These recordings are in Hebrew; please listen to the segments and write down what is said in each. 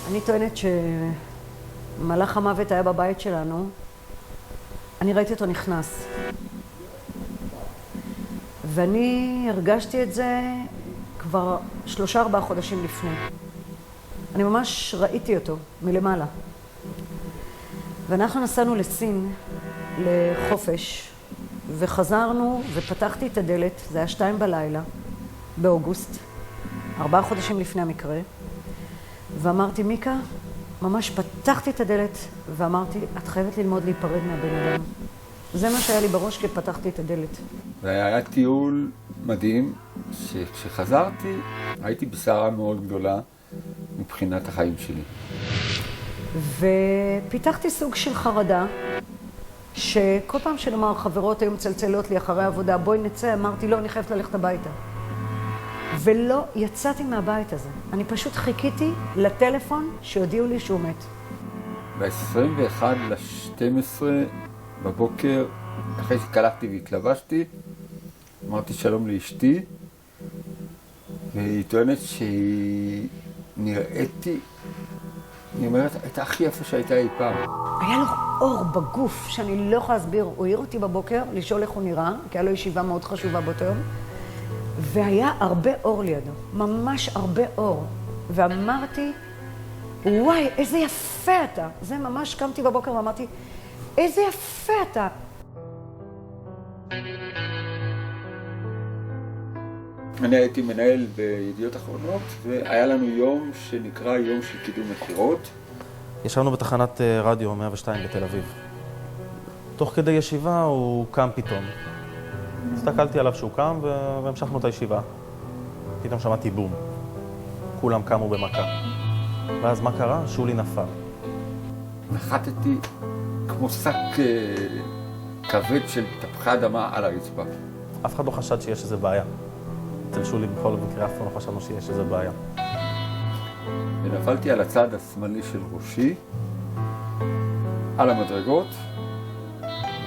אני טוענת שמלאך המוות היה בבית שלנו. אני ראיתי אותו נכנס. ואני הרגשתי את זה כבר 3-4 חודשים לפני. אני ממש ראיתי אותו מלמעלה. ואנחנו נסענו לסין, לחופש, וחזרנו ופתחתי את הדלת, זה היה 2 בלילה, באוגוסט, 4 חודשים לפני המקרה, ואמרתי, מיקה, ממש פתחתי את הדלת ואמרתי, את חייבת ללמוד להיפרד מהבן אדם. זה מה שהיה לי בראש כשפתחתי את הדלת. והיה טיול מדהים, שכשחזרתי הייתי בסערה מאוד גדולה מבחינת החיים שלי. ופיתחתי סוג של חרדה, שכל פעם שנאמר חברות היו מצלצלות לי אחרי העבודה, בואי נצא, אמרתי לא, אני חייבת ללכת הביתה. ולא יצאתי מהבית הזה. אני פשוט חיכיתי לטלפון שהודיעו לי שהוא מת. ב-21/12 בבוקר, אחרי שקלחתי והתלבשתי, אמרתי שלום לאשתי, והיא טוענת שהיא נראיתי, אני אומרת, הייתה הכי יפה שהייתה אי פעם. היה לו אור בגוף שאני לא יכולה להסביר. הוא העיר אותי בבוקר לשאול איך הוא נראה, כי היה לו ישיבה מאוד חשובה באותו יום. והיה הרבה אור לידו, ממש הרבה אור. ואמרתי, וואי, איזה יפה אתה. זה ממש קמתי בבוקר ואמרתי, איזה יפה אתה. אני הייתי מנהל בידיעות אחרונות, והיה לנו יום שנקרא יום של קידום מכירות. ישבנו בתחנת רדיו 102 בתל אביב. תוך כדי ישיבה הוא קם פתאום. הסתכלתי עליו שהוא קם והמשכנו את הישיבה. פתאום שמעתי בום. כולם קמו במכה. ואז מה קרה? שולי נפל. נחתתי כמו שק כבד של תפוחי אדמה על הרצפה. אף אחד לא חשד שיש איזה בעיה. אצל שולי בכל מקרה אף פעם לא חשבנו שיש איזה בעיה. ונפלתי על הצד השמאלי של ראשי, על המדרגות,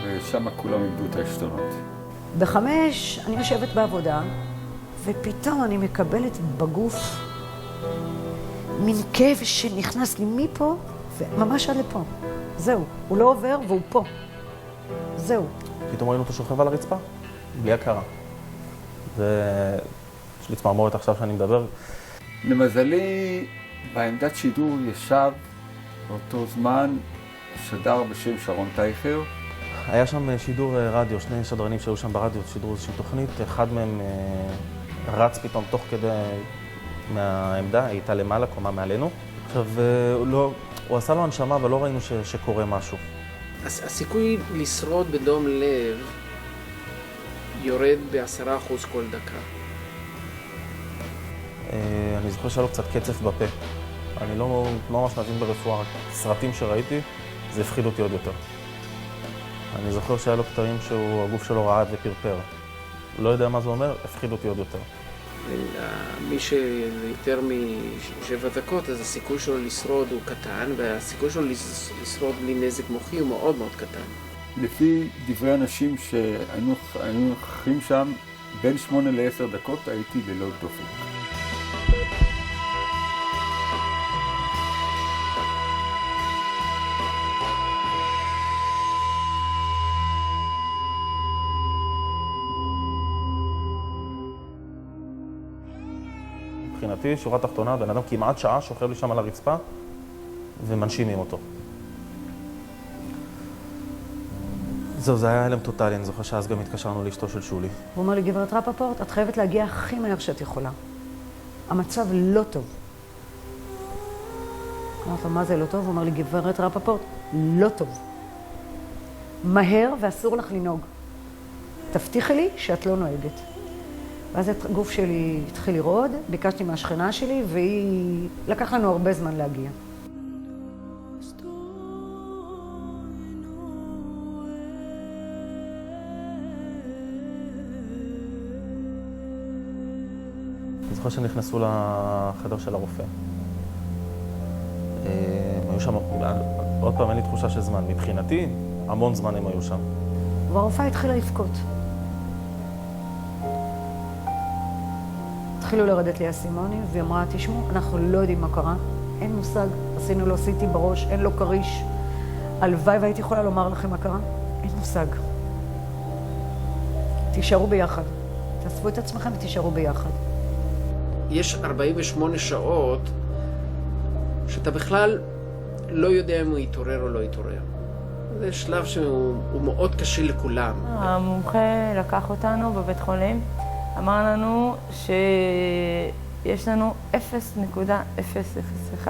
ושם כולם איבדו את העשתונות. ב5 אני יושבת בעבודה, ופתאום אני מקבלת בגוף מין כאב שנכנס לי מפה, וממש עד לפה. זהו, הוא לא עובר והוא פה. זהו. פתאום ראינו אותו שוכב על הרצפה, בלי הכרה. יש לי צמרמורת עכשיו שאני מדבר. למזלי, בעמדת שידור ישב באותו זמן שדר בשם שרון טייכר. היה שם שידור רדיו, 2 שדרנים שהיו שם ברדיו, שידרו איזושהי תוכנית. אחד מהם רץ פתאום תוך כדי מהעמדה, הייתה למעלה, קומה מעלינו. עכשיו, הוא עשה לו הנשמה, אבל לא ראינו שקורה משהו. הסיכוי לשרוד בדום לב יורד ב10% כל דקה. אני זוכר שהיה לו קצת קצף בפה. אני לא ממש מבין ברפואה, סרטים שראיתי, זה הפחיד אותי עוד יותר. אני זוכר שהיה לו קטעים שהגוף שלו רעד ופרפר. לא יודע מה זה אומר, הפחיד אותי עוד יותר. מי שיותר מ7 דקות, אז הסיכוי שלו לשרוד הוא קטן, והסיכוי שלו לשרוד בלי נזק מוחי הוא מאוד מאוד קטן. לפי דברי אנשים שהיינו נוכחים שם, בין 8 ל10 דקות הייתי ללא דופק. מבחינתי, שורה תחתונה, בן אדם כמעט שעה שוכב לי שם על הרצפה ומנשימים אותו. זהו, זה היה הלם טוטלי, אני זוכר שאז גם התקשרנו לאשתו של שולי. הוא אומר לי, גברת רפפורט, את חייבת להגיע הכי מהר שאת יכולה. המצב לא טוב. אמרתי לו, מה זה לא טוב? הוא אומר לי, גברת רפפורט, לא טוב. מהר ואסור לך לנהוג. תבטיחי לי שאת לא נוהגת. ואז הגוף שלי התחיל לרעוד, ביקשתי מהשכנה שלי, והיא לקח לנו הרבה זמן להגיע. אני זוכר שנכנסו לחדר של הרופא. היו שם, עוד פעם אין לי תחושה של זמן. מבחינתי, המון זמן הם היו שם. והרופאה התחילה לבכות. התחילו לרדת לי האסימונים, והיא אמרה, תשמעו, אנחנו לא יודעים מה קרה. אין מושג. עשינו לו סיטי בראש, אין לו קריש. הלוואי והייתי יכולה לומר לכם מה קרה. אין מושג. תישארו ביחד. תאספו את עצמכם ותישארו ביחד. יש 48 שעות שאתה בכלל לא יודע אם הוא יתעורר או לא יתעורר. זה שלב שהוא מאוד קשה לכולם. המומחה לקח אותנו בבית חולים, אמר לנו שיש לנו 0.001%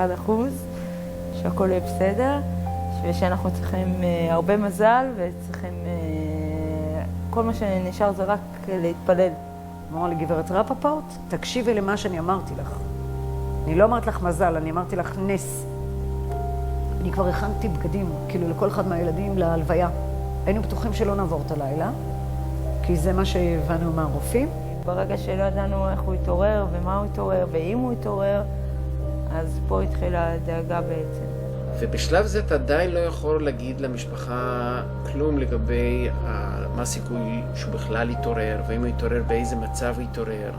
שהכל יהיה בסדר, ושאנחנו צריכים הרבה מזל וצריכים... כל מה שנשאר זה רק להתפלל. אמרה לי, גברת רפפורט, תקשיבי למה שאני אמרתי לך. אני לא אמרת לך מזל, אני אמרתי לך נס. אני כבר הכנתי בגדים, כאילו לכל אחד מהילדים להלוויה. היינו בטוחים שלא נעבור את הלילה, כי זה מה שהבנו מהרופאים. ברגע שלא ידענו איך הוא יתעורר ומה הוא יתעורר ואם הוא יתעורר, אז פה התחילה הדאגה בעצם. ובשלב זה אתה עדיין לא יכול להגיד למשפחה כלום לגבי מה הסיכוי שהוא בכלל יתעורר, ואם הוא יתעורר באיזה מצב הוא יתעורר,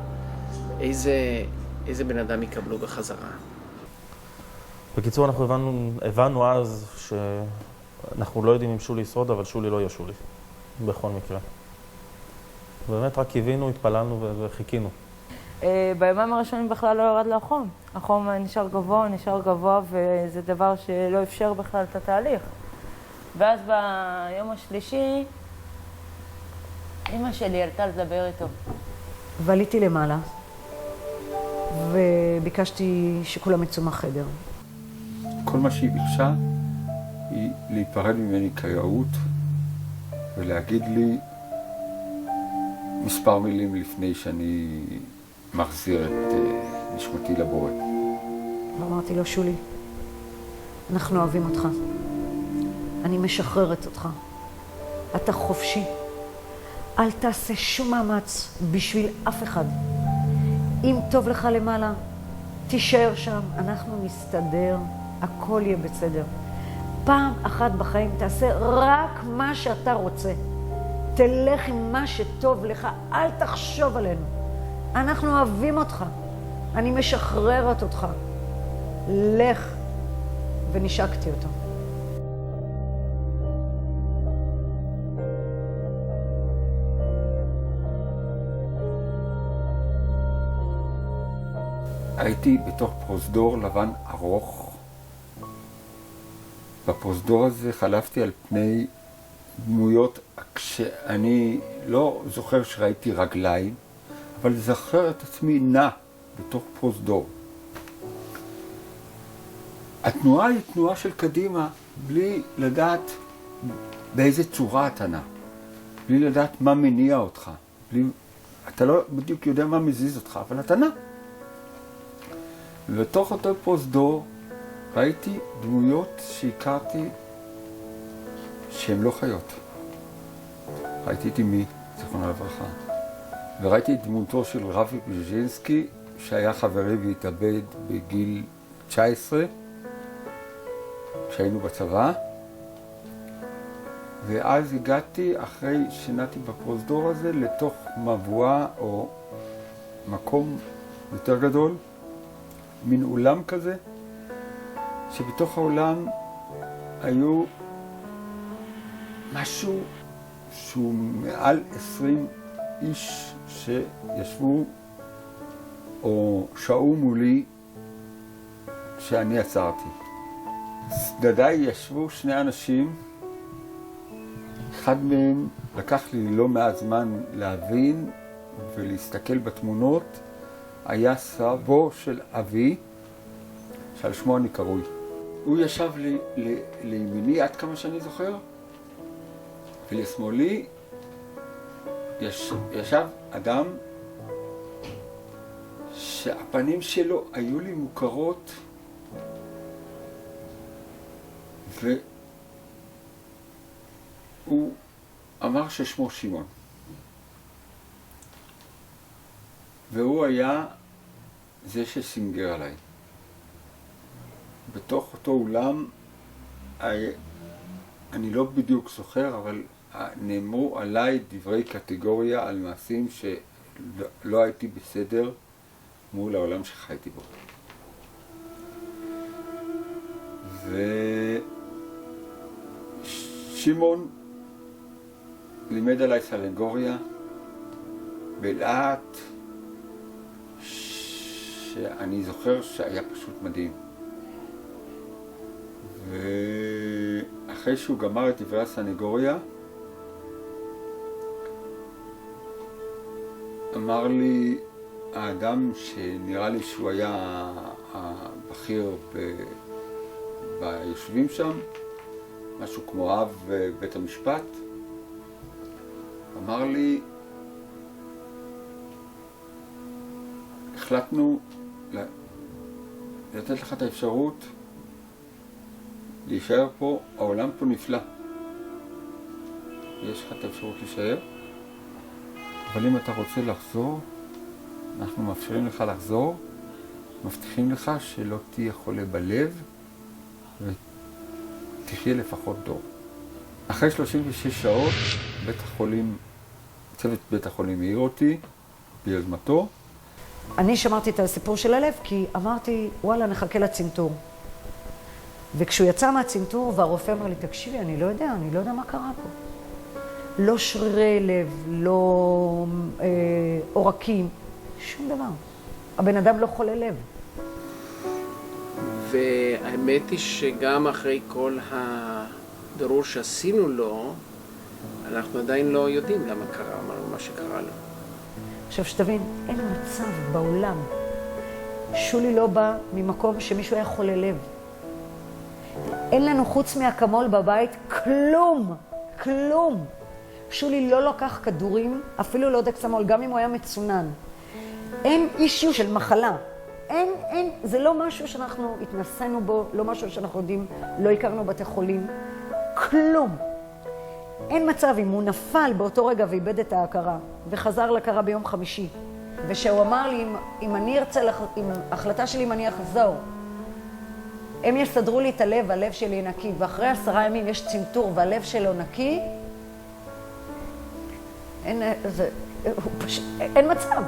איזה בן אדם יקבלו בחזרה. בקיצור, אנחנו הבנו אז שאנחנו לא יודעים אם שולי ישרוד, אבל שולי לא יהיה שולי, בכל מקרה. באמת רק קיווינו, התפללנו וחיכינו. בימים הראשונים בכלל לא ירד לו החום. החום נשאר גבוה, וזה דבר שלא אפשר בכלל את התהליך. ואז ביום השלישי, אמא שלי עלתה לדבר איתו. ועליתי למעלה, וביקשתי שכולם יצאו מהחדר. כל מה שהיא ביקשה היא להיפרד ממני כיאות ולהגיד לי מספר מילים לפני שאני מחזיר את נשמתי לבורא. ואמרתי לו, שולי, אנחנו אוהבים אותך. אני משחררת אותך. אתה חופשי. אל תעשה שום מאמץ בשביל אף אחד. אם טוב לך למעלה, תישאר שם, אנחנו נסתדר, הכל יהיה בסדר. פעם אחת בחיים תעשה רק מה שאתה רוצה. תלך עם מה שטוב לך, אל תחשוב עלינו. אנחנו אוהבים אותך, אני משחררת אותך. לך. ונשקתי אותו. הייתי בתוך פרוזדור לבן ארוך. בפרוזדור הזה חלפתי על פני דמויות כשאני לא זוכר שראיתי רגליים, אבל זכר את עצמי נע בתוך פרוזדור. התנועה היא תנועה של קדימה, בלי לדעת באיזה צורה אתה נע. בלי לדעת מה מניע אותך. אתה לא בדיוק יודע מה מזיז אותך, אבל אתה נע. ובתוך אותו פרוזדור ראיתי דמויות שהכרתי שהן לא חיות. ראיתי את אמי, זיכרונה לברכה. וראיתי את דמותו של רבי בז'ינסקי, שהיה חברי והתאבד בגיל 19, כשהיינו בצבא. ואז הגעתי, אחרי שנעתי בפרוזדור הזה, לתוך מבואה או מקום יותר גדול, מין אולם כזה, שבתוך האולם היו משהו שהוא מעל 20 איש שישבו או שהו מולי שאני עצרתי. צדדיי ישבו שני אנשים, אחד מהם לקח לי לא מעט זמן להבין ולהסתכל בתמונות, היה סבו של אבי, שעל שמו אני קרוי. הוא ישב לימיני עד כמה שאני זוכר, ולשמאלי ישב אדם שהפנים שלו היו לי מוכרות, והוא אמר ששמו שמעון. והוא היה זה שסינגר עליי. בתוך אותו אולם, אני לא בדיוק זוכר, אבל נאמרו עליי דברי קטגוריה על מעשים שלא הייתי בסדר מול העולם שחייתי בו. ושמעון לימד עליי סנגוריה בלהט שאני זוכר שהיה פשוט מדהים. ואחרי שהוא גמר את דברי הסנגוריה, אמר לי האדם שנראה לי שהוא היה הבכיר ביושבים שם, משהו כמו אב בית המשפט, אמר לי, החלטנו לתת לך את האפשרות להישאר פה, העולם פה נפלא. יש לך את האפשרות להישאר, אבל אם אתה רוצה לחזור, אנחנו מאפשרים לך לחזור, מבטיחים לך שלא תהיה חולה בלב ותחיה לפחות דור. אחרי 36 שעות, צוות בית החולים העיר אותי ביוזמתו. אני שמרתי את הסיפור של הלב כי אמרתי, וואלה, נחכה לצנתור. וכשהוא יצא מהצנתור והרופא אמר לי, תקשיבי, אני לא יודע מה קרה פה. לא שרירי לב, לא עורקים, שום דבר. הבן אדם לא חולה לב. והאמת היא שגם אחרי כל הבירור שעשינו לו, אנחנו עדיין לא יודעים למה קרה, מה שקרה לו. עכשיו שתבין, אין מצב בעולם. שולי לא בא ממקום שמישהו היה חולה לב. אין לנו חוץ מהקמול בבית כלום. שולי לא לקח כדורים, אפילו לא דקסמול, גם אם הוא היה מצונן. אין אישיו של מחלה. אין, זה לא משהו שאנחנו התנסינו בו, לא משהו שאנחנו יודעים, לא הכרנו בתי חולים. כלום. אין מצב אם הוא נפל באותו רגע ואיבד את ההכרה, וחזר להכרה ביום חמישי, ושהוא אמר לי, אם אני ארצה, עם החלטה שלי אם אני אחזור, הם יסדרו לי את הלב, הלב שלי נקי, ואחרי 10 ימים יש צנתור והלב שלו נקי, אין מצב.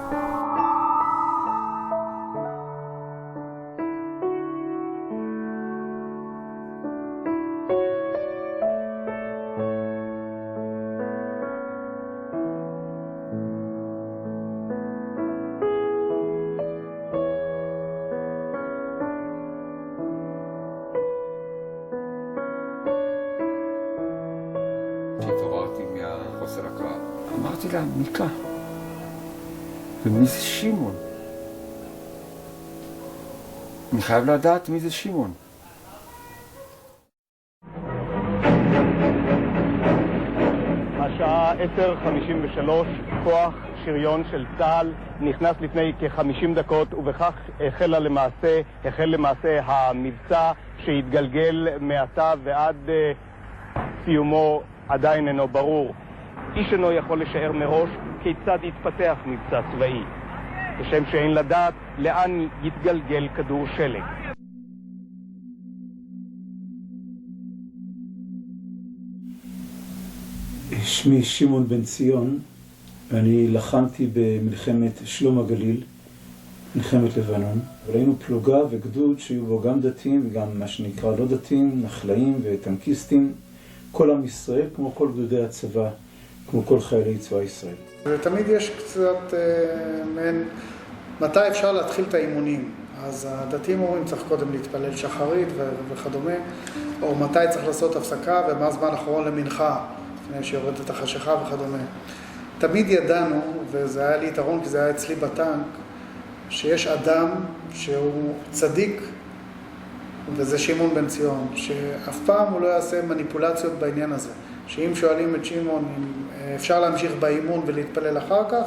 שהתעוררתי מהחוסר הכרה. אמרתי לה, מיקה, ומי זה שמעון? אני חייב לדעת מי זה שמעון. השעה 10:53, כוח שריון של צה"ל נכנס לפני כ-50 דקות, ובכך החל למעשה המבצע שהתגלגל מעתה ועד סיומו עדיין אינו ברור. איש אינו יכול לשער מראש כיצד יתפתח מבצע צבאי, כשם שאין לדעת לאן יתגלגל כדור שלג. שמי שמעון בן ציון, ואני לחמתי במלחמת שלום הגליל, מלחמת לבנון. אבל היינו פלוגה וגדוד שהיו בו גם דתיים וגם מה שנקרא לא דתיים, נחלאים וטנקיסטים. כל עם ישראל, כמו כל גדודי הצבא, כמו כל חיילי צבא ישראל. ותמיד יש קצת מעין, מתי אפשר להתחיל את האימונים? אז הדתיים אומרים צריך קודם להתפלל שחרית וכדומה, או מתי צריך לעשות הפסקה ומה הזמן האחרון למנחה, לפני שיורדת החשיכה וכדומה. תמיד ידענו, וזה היה לי יתרון כי זה היה אצלי בטנק, שיש אדם שהוא צדיק, וזה שמעון בן ציון, שאף פעם הוא לא יעשה מניפולציות בעניין הזה. שאם שואלים את שמעון אם אפשר להמשיך באימון ולהתפלל אחר כך,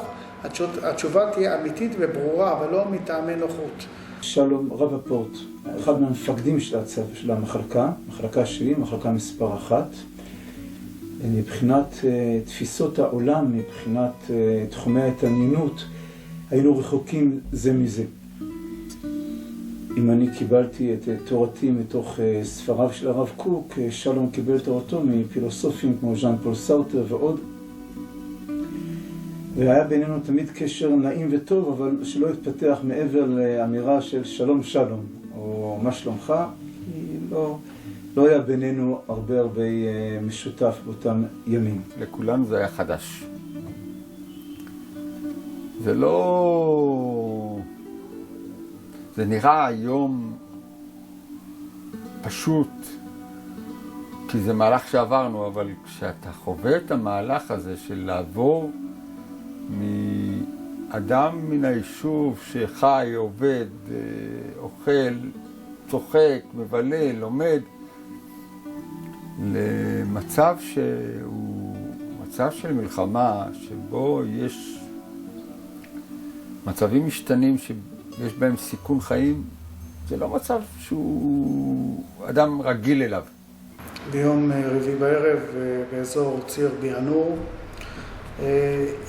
התשובה תהיה אמיתית וברורה, אבל לא מטעמי נוחות. שלום רבפורט, אחד מהמפקדים של הצבא, של המחלקה שלי, מחלקה מספר 1. מבחינת תפיסות העולם, מבחינת תחומי ההתעניינות, היינו רחוקים זה מזה. אם אני קיבלתי את תורתי מתוך ספריו של הרב קוק, שלום קיבל תורתו מפילוסופים כמו ז'אן פול סארטר ועוד. והיה בינינו תמיד קשר נעים וטוב, אבל שלא התפתח מעבר לאמירה של שלום שלום, או מה שלומך, היא לא היה בינינו הרבה משותף באותם ימים. לכולנו זה היה חדש. זה לא... זה נראה היום פשוט, כי זה מהלך שעברנו, אבל כשאתה חווה את המהלך הזה של לעבור מאדם מן היישוב שחי, עובד, אוכל, צוחק, מבלה, לומד, למצב שהוא מצב של מלחמה, שבו יש מצבים משתנים שיש בהם סיכון חיים, זה לא מצב שהוא אדם רגיל אליו. ביום רביעי בערב באזור ציר ביאנור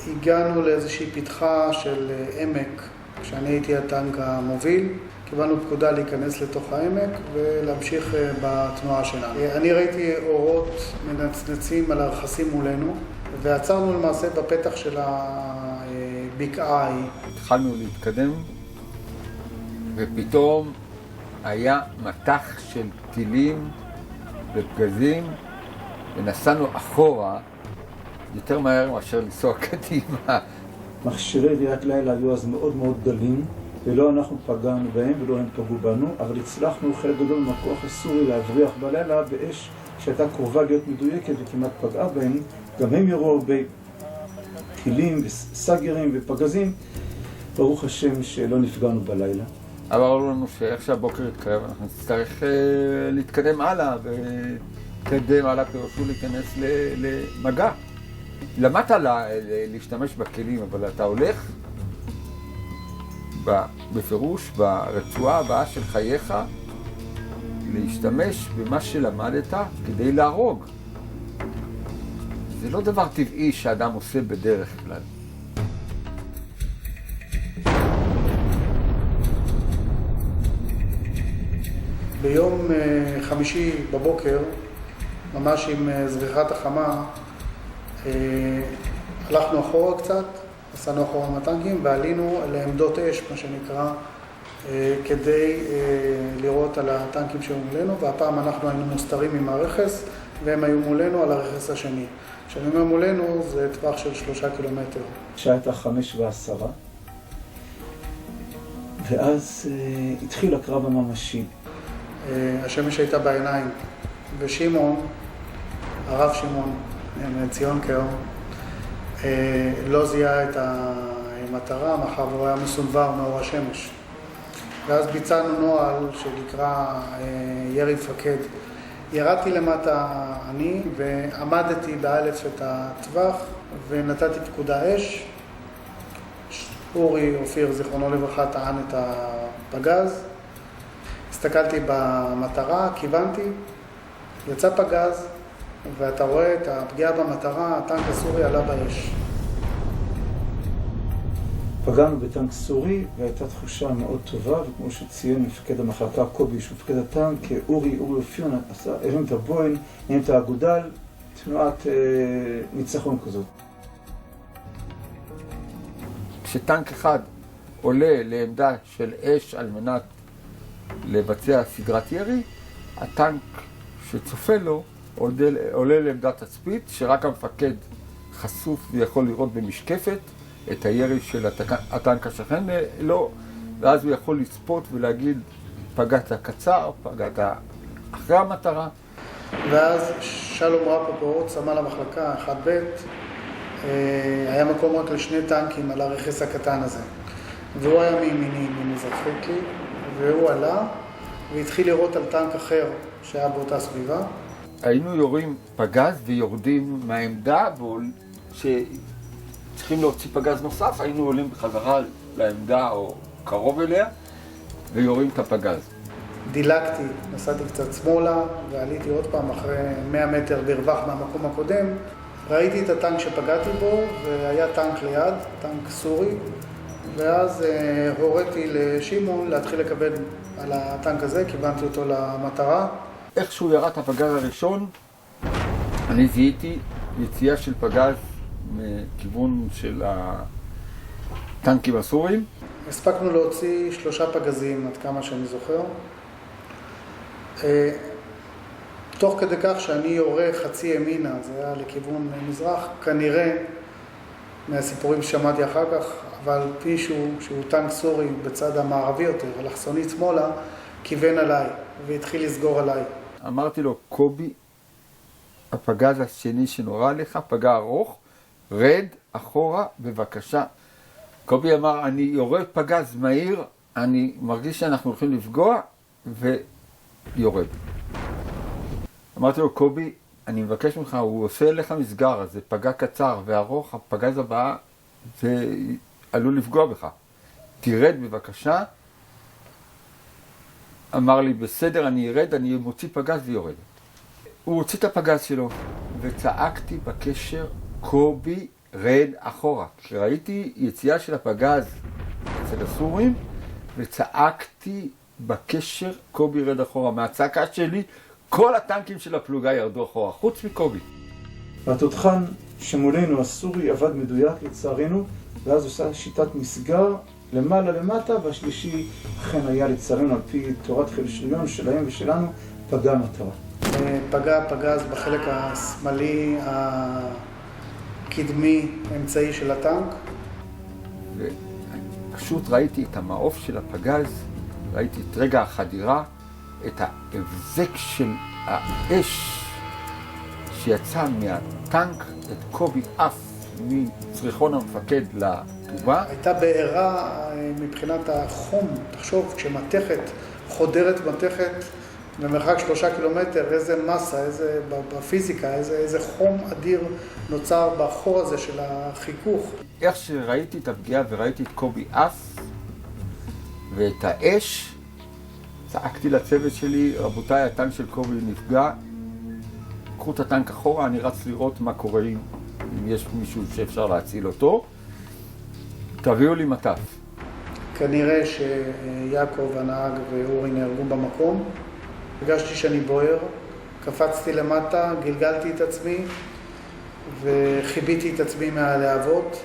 הגענו לאיזושהי פתחה של עמק, כשאני הייתי הטנק המוביל. קיבלנו פקודה להיכנס לתוך העמק ולהמשיך בתנועה שלנו. אני ראיתי אורות מנצנצים על הרכסים מולנו, ועצרנו למעשה בפתח של הבקעה ההיא. התחלנו להתקדם, ופתאום היה מטח של טילים ופגזים, ונסענו אחורה יותר מהר מאשר לנסוע קדימה. מכשירי ראיית לילה היו אז מאוד מאוד דלים, ולא אנחנו פגענו בהם ולא הם פגעו בנו, אבל הצלחנו חלק גדול מהכוח הסורי להבריח בלילה באש שהייתה קרובה להיות מדויקת וכמעט פגעה בהם. גם הם ירו הרבה טילים וסגרים ופגזים. ברוך השם שלא נפגענו בלילה. אמרו לנו שאיך שהבוקר יתקרב אנחנו נצטרך להתקדם הלאה, וקדם הלאה פירושו להיכנס למגע. למדת להשתמש בכלים, אבל אתה הולך בפירוש ברצועה הבאה של חייך להשתמש במה שלמדת כדי להרוג. זה לא דבר טבעי שאדם עושה בדרך כלל. ביום חמישי בבוקר, ממש עם זריחת החמה, הלכנו אחורה קצת, נסענו אחורה מהטנקים ועלינו לעמדות אש, מה שנקרא, כדי לראות על הטנקים שהיו מולנו, והפעם אנחנו היינו מוסתרים עם הרכס והם היו מולנו על הרכס השני. כשאני אומר מולנו זה טווח של 3 קילומטר. השעה הייתה 5:10, ואז התחיל הקרב הממשי. השמש הייתה בעיניים, ושמעון, הרב שמעון, ציונקר, לא זיהה את המטרה, מאחר והוא היה מסונבר מאור השמש. ואז ביצענו נוהל שנקרא ירי מפקד. ירדתי למטה אני ועמדתי באלף את הטווח ונתתי פקודה אש. אורי אופיר זיכרונו לברכה טען את הפגז. הסתכלתי במטרה, כיוונתי, יצא פגז, ואתה רואה את הפגיעה במטרה, הטנק הסורי עלה באש. פגענו בטנק סורי, והייתה תחושה מאוד טובה, וכמו שציין מפקד המחלקה קובי, שהוא מפקד הטנק, אורי אופיר הרים את הבוין, הרים את האגודל, תנועת ניצחון כזאת. כשטנק אחד עולה לעמדה של אש על מנת לבצע סדרת ירי, הטנק שצופה לו עולה לעמדת תצפית, שרק המפקד חשוף ויכול לראות במשקפת את הירי של הטנק השכן לו, ואז הוא יכול לצפות ולהגיד פגעת קצר, פגעת אחרי המטרה. ואז שלום רפפורט, סמל המחלקה 1ב', היה מקום רק לשני טנקים על הרכס הקטן הזה. והוא היה מימיני, ממזרחית לי, והוא עלה והתחיל לראות על טנק אחר שהיה באותה סביבה. היינו יורים פגז ויורדים מהעמדה, שצריכים להוציא פגז נוסף, היינו עולים בחזרה לעמדה או קרוב אליה ויורים את הפגז. דילגתי, נסעתי קצת שמאלה ועליתי עוד פעם אחרי 100 מטר ברווח מהמקום הקודם. ראיתי את הטנק שפגעתי בו והיה טנק ליד, טנק סורי, ואז הוריתי לשמעון להתחיל לקבל על הטנק הזה, כיוונתי אותו למטרה. איך שהוא ירה את הפגז הראשון, אני זיהיתי יציאה של פגז מכיוון של הטנקים הסוריים. הספקנו להוציא 3 פגזים, עד כמה שאני זוכר. תוך כדי כך שאני יורה חצי ימינה, זה היה לכיוון מזרח, כנראה מהסיפורים ששמעתי אחר כך, אבל מישהו שהוא טנק סורי בצד המערבי יותר, אלכסונית שמאלה, כיוון עליי והתחיל לסגור עליי. אמרתי לו, קובי, הפגז השני שנורא לך, פגע ארוך, רד אחורה בבקשה. קובי אמר, אני יורד פגז מהיר, אני מרגיש שאנחנו הולכים לפגוע, ויורד. אמרתי לו, קובי, אני מבקש ממך, הוא עושה לך מסגר, אז זה פגע קצר וארוך, הפגז הבא, זה עלול לפגוע בך. תרד בבקשה. אמר לי, בסדר, אני ירד, אני מוציא פגז ויורד. הוא הוציא את הפגז שלו, וצעקתי בקשר, קובי, רד אחורה. כשראיתי יציאה של הפגז אצל הסורים, וצעקתי בקשר, קובי, רד אחורה. מהצעקה שלי, כל הטנקים של הפלוגה ירדו אחורה, חוץ מקובי. והתותחן שמולנו הסורי עבד מדויק לצערנו, ואז עושה שיטת מסגר למעלה למטה, והשלישי אכן היה לצערנו על פי תורת חיל שריון שלהם ושלנו, פגע מטרה. פגע פגז בחלק השמאלי הקדמי האמצעי של הטנק. ופשוט ראיתי את המעוף של הפגז, ראיתי את רגע החדירה, את ההבזק של האש שיצא מהטנק, את קובי אף מצריחון המפקד לתגובה. הייתה בעירה מבחינת החום, תחשוב, כשמתכת חודרת מתכת במרחק 3 קילומטר, איזה מסה, איזה בפיזיקה, איזה חום אדיר נוצר בחור הזה של החיכוך. איך שראיתי את הפגיעה וראיתי את קובי אף ואת האש, צעקתי לצוות שלי, רבותיי, הטנק של קובי נפגע, קחו את הטנק אחורה, אני רץ לראות מה קורה אם יש מישהו שאפשר להציל אותו. תביאו לי מטף. כנראה שיעקב הנהג ואורי נהרגו במקום. הרגשתי שאני בוער, קפצתי למטה, גלגלתי את עצמי וחיביתי את עצמי מהלהבות.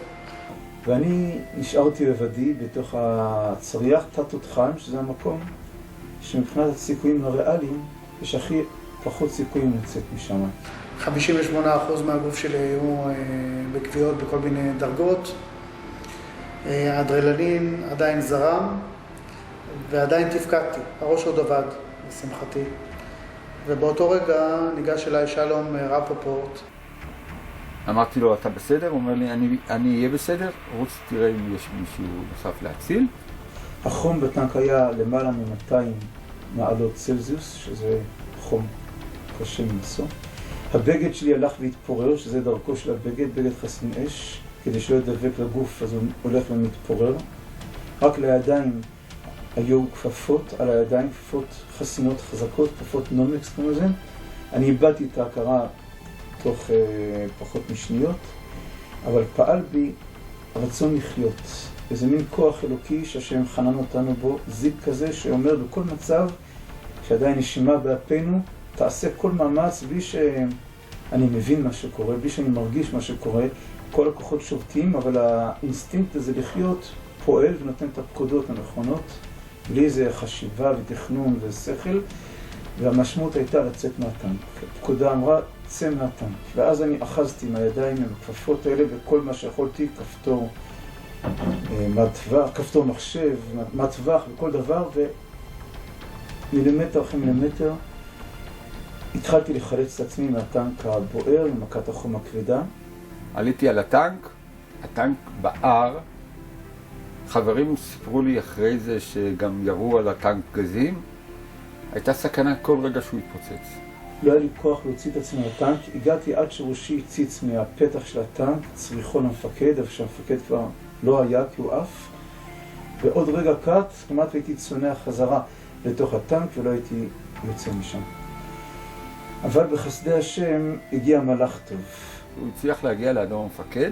ואני נשארתי לבדי בתוך הצריח תת-תותחן, שזה המקום שמבחינת הסיכויים הריאליים יש הכי פחות סיכויים לצאת משם. 58% מהגוף שלי היו בכוויות בכל מיני דרגות. האדרנלין עדיין זרם ועדיין תפקדתי. הראש עוד עבד, לשמחתי. ובאותו רגע ניגש אליי שלום רפופורט. אמרתי לו, אתה בסדר? הוא אומר לי, אני אהיה בסדר? רוץ תראה אם יש מישהו נוסף להציל. החום בטנק היה למעלה מ-200 מעלות צלזיוס, שזה חום קשה מנסו. הבגד שלי הלך והתפורר, שזה דרכו של הבגד, בגד חסין אש, כדי שלא ידבק לגוף, אז הוא הולך ומתפורר. רק לידיים היו כפפות, על הידיים כפפות חסינות חזקות, כפפות נומקס כמו זה. אני איבדתי את ההכרה תוך פחות משניות, אבל פעל בי רצון לחיות. איזה מין כוח אלוקי שהשם חנן אותנו בו, זיק כזה שאומר בכל מצב שעדיין נשימה באפינו, תעשה כל מאמץ בלי שאני מבין מה שקורה, בלי שאני מרגיש מה שקורה. כל הכוחות שובתים, אבל האינסטינקט הזה לחיות פועל ונותן את הפקודות הנכונות, בלי איזה חשיבה ותכנון ושכל, והמשמעות הייתה לצאת מהטנק. הפקודה אמרה, צא מהטנק. ואז אני אחזתי מהידיים עם הכפפות האלה וכל מה שיכולתי, כפתור מטווח, כפתור מחשב, מטווח וכל דבר, ומילימטר אחרי מילימטר התחלתי לחלץ את עצמי מהטנק הבוער עם מכת החום הכבדה. עליתי על הטנק בער. חברים סיפרו לי אחרי זה שגם ירו על הטנק גזים. הייתה סכנה כל רגע שהוא התפוצץ. לא היה לי כוח להוציא את עצמי מהטנק. הגעתי עד שראשי הציץ מהפתח של הטנק, צריכון המפקד, אבל שהמפקד כבר לא היה כי הוא עף. ועוד רגע קט, כמעט הייתי צונח חזרה לתוך הטנק ולא הייתי יוצא משם. אבל בחסדי השם הגיע מלאך טוב. הוא הצליח להגיע לאדום המפקד.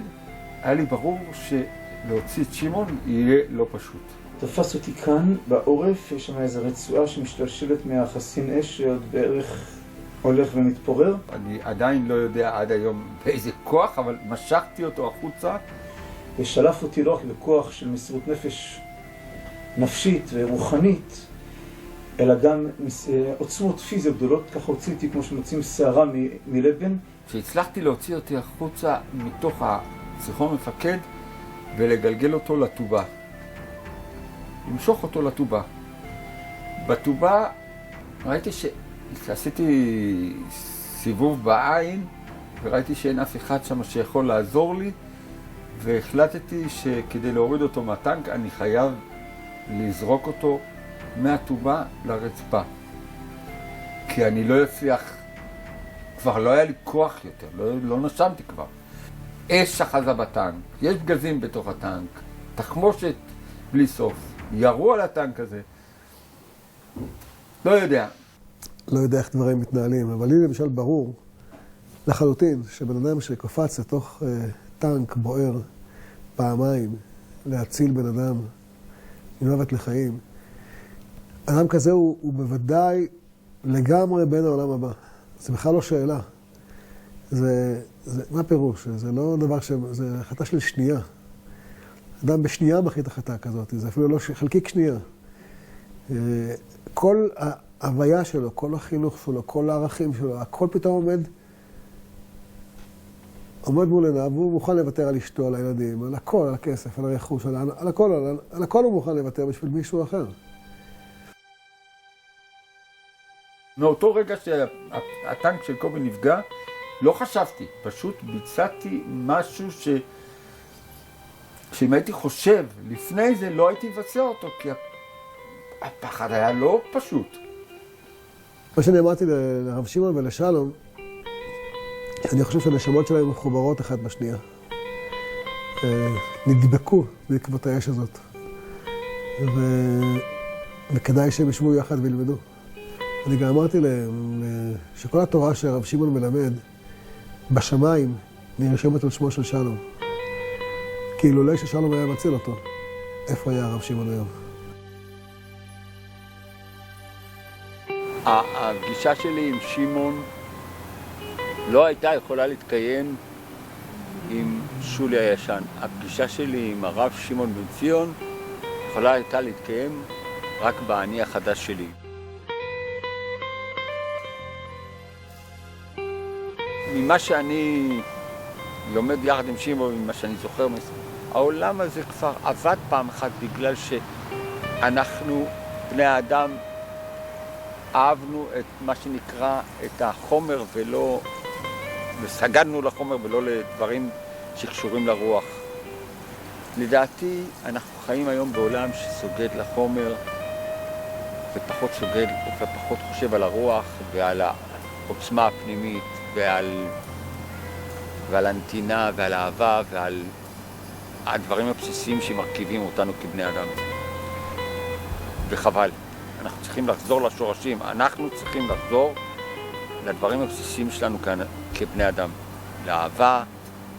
היה לי ברור שלהוציא את שמעון יהיה לא פשוט. תפס אותי כאן בעורף, יש שם איזו רצועה שמשתלשלת מהחסין אש שעוד בערך הולך ומתפורר. אני עדיין לא יודע עד היום באיזה כוח, אבל משכתי אותו החוצה. ושלף אותי לא רק בכוח של מסירות נפש נפשית ורוחנית, אלא גם עוצמות פיזיות גדולות, ככה הוצאתי כמו שמוצאים שערה מלבן. כשהצלחתי להוציא אותי החוצה מתוך הזיכרון מפקד ולגלגל אותו לטובה. למשוך אותו לטובה. בטובה ראיתי שעשיתי סיבוב בעין וראיתי שאין אף אחד שם שיכול לעזור לי, והחלטתי שכדי להוריד אותו מהטנק אני חייב לזרוק אותו מהטובה לרצפה. כי אני לא אצליח, כבר לא היה לי כוח יותר, לא נשמתי כבר. אש אחזה בטנק, יש פגזים בתוך הטנק, תחמושת בלי סוף, ירו על הטנק הזה. לא יודע. לא יודע איך דברים מתנהלים, אבל לי למשל ברור לחלוטין שבן אדם שקופץ לתוך טנק בוער פעמיים להציל בן אדם ממוות לחיים, אדם כזה הוא בוודאי לגמרי בין העולם הבא. זה בכלל לא שאלה. מה פירוש? זה לא דבר זה החלטה של שנייה. אדם בשנייה מחליט החלטה כזאת, זה אפילו לא חלקיק שנייה. כל ההוויה שלו, כל החינוך שלו, כל הערכים שלו, הכל פתאום עומד מול עיניו, והוא מוכן לוותר על אשתו, על הילדים, על הכל, על הכסף, על הרכוש, על הכל הוא מוכן לוותר בשביל מישהו אחר. מאותו רגע שהטנק של קובי נפגע, לא חשבתי, פשוט ביצעתי משהו שאם הייתי חושב לפני זה לא הייתי מבצע אותו, כי הפחד היה לא פשוט. מה שאני אמרתי לרב שמעון ולשלום, אני חושב שהנשמות שלהם מחוברות אחת בשנייה. נדבקו בעקבות האש הזאת. וכדאי שהם ישבו יחד וילמדו. אני גם אמרתי להם שכל התורה שהרב שמעון מלמד בשמיים נרשמת על שמו של שלום. כי אילולא ששלום היה מציל אותו, איפה היה הרב שמעון היום? הפגישה שלי עם שמעון לא הייתה יכולה להתקיים עם שולי הישן. הפגישה שלי עם הרב שמעון בן ציון יכולה הייתה להתקיים רק באני החדש שלי. ממה שאני לומד יחד עם שמעון, ממה שאני זוכר, העולם הזה כבר עבד פעם אחת בגלל שאנחנו, בני האדם, אהבנו את מה שנקרא את החומר ולא, וסגדנו לחומר ולא לדברים שקשורים לרוח. לדעתי אנחנו חיים היום בעולם שסוגד לחומר ופחות סוגד ופחות חושב על הרוח ועל העוצמה הפנימית ועל הנתינה ועל האהבה ועל הדברים הבסיסיים שמרכיבים אותנו כבני אדם. וחבל. אנחנו צריכים לחזור לשורשים, אנחנו צריכים לחזור לדברים הבסיסיים שלנו כבני אדם. לאהבה,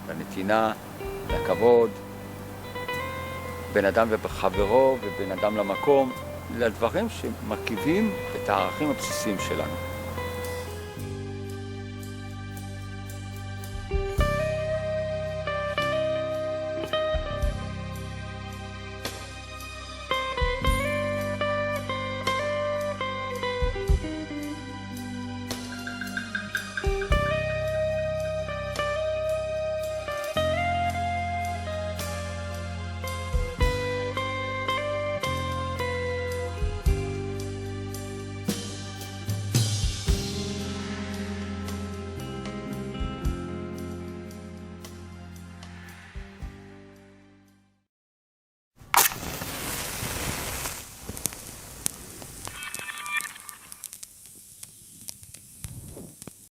לנתינה, לכבוד, בין אדם ובחברו ובין אדם למקום, לדברים שמרכיבים את הערכים הבסיסיים שלנו.